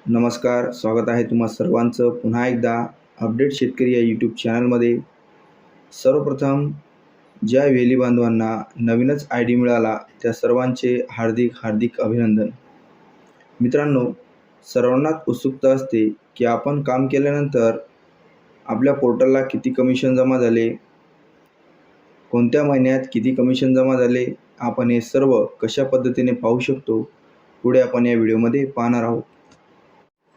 नमस्कार, स्वागत आहे तुम्हा सर्वांचं पुन्हा एकदा अपडेट शेतकरी या यूट्यूब चॅनलमध्ये. सर्वप्रथम ज्या वेली बांधवांना नवीनच आय डी मिळाला त्या सर्वांचे हार्दिक हार्दिक अभिनंदन. मित्रांनो, सर्वांनाच उत्सुकता असते की आपण काम केल्यानंतर आपल्या पोर्टलला किती कमिशन जमा झाले, कोणत्या महिन्यात किती कमिशन जमा झाले, आपण हे सर्व कशा पद्धतीने पाहू शकतो पुढे आपण या व्हिडिओमध्ये पाहणार आहोत.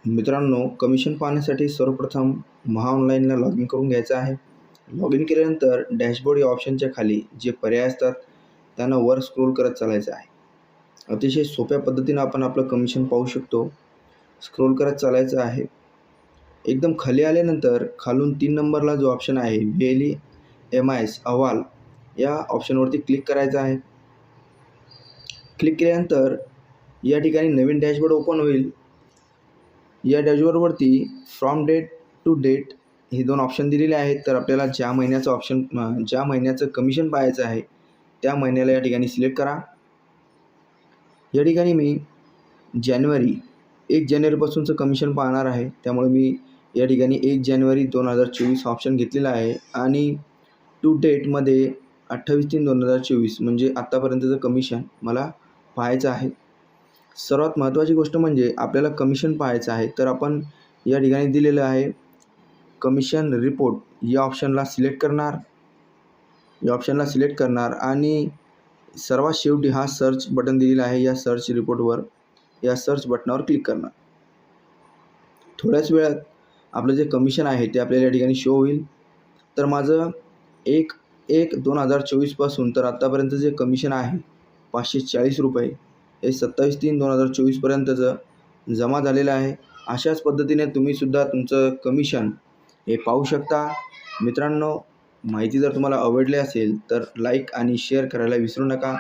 मित्रांनो, कमिशन पाहण्यासाठी सर्वप्रथम महाऑनलाईनला लॉग इन करून घ्यायचं आहे. लॉग इन केल्यानंतर डॅशबोर्ड या ऑप्शनच्या खाली जे पर्याय असतात त्यांना वर स्क्रोल करत चालायचं आहे. अतिशय सोप्या पद्धतीनं आपण आपलं कमिशन पाहू शकतो. स्क्रोल करत चालायचं आहे. एकदम खाली आल्यानंतर खालून 3 नंबरला जो ऑप्शन आहे व्हीएलई MIS अहवाल या ऑप्शनवरती क्लिक करायचं आहे. क्लिक केल्यानंतर या ठिकाणी नवीन डॅशबोर्ड ओपन होईल. या डॅशबोर्डवरती फ्रॉम डेट टू डेट हे 2 ऑप्शन दिलेले आहेत. तर आपल्याला ज्या महिन्याचं कमिशन पाहायचं आहे त्या महिन्याला या ठिकाणी सिलेक्ट करा. या ठिकाणी मी 1 जानेवारीपासूनचं कमिशन पाहणार आहे, त्यामुळे मी या ठिकाणी 1 जानेवारी 2024 ऑप्शन घेतलेला आहे आणि टू डेटमध्ये 28/3/2024 म्हणजे आत्तापर्यंतचं कमिशन मला पाहायचं आहे. सर्वात महत्त्वाची गोष्ट म्हणजे आपल्याला कमिशन पाहायचं आहे, तर आपण या ठिकाणी दिलेलं आहे कमिशन रिपोर्ट या ऑप्शनला सिलेक्ट करणार आणि सर्वात शेवटी हा सर्च बटन दिलेला आहे. या सर्च बटनावर क्लिक करणार. थोड्याच वेळात आपलं जे कमिशन आहे ते आपल्याला या ठिकाणी शो होईल. तर माझं 1/1/2024 पासून तर आत्तापर्यंत जे कमिशन आहे 540 रुपये हे 27/3/2024 पर्यंतचं जमा झालेलं आहे. अशाच पद्धतीने तुम्हीसुद्धा तुमचं कमिशन हे पाहू शकता. मित्रांनो, माहिती जर तुम्हाला आवडली असेल तर लाईक आणि शेअर करायला विसरू नका.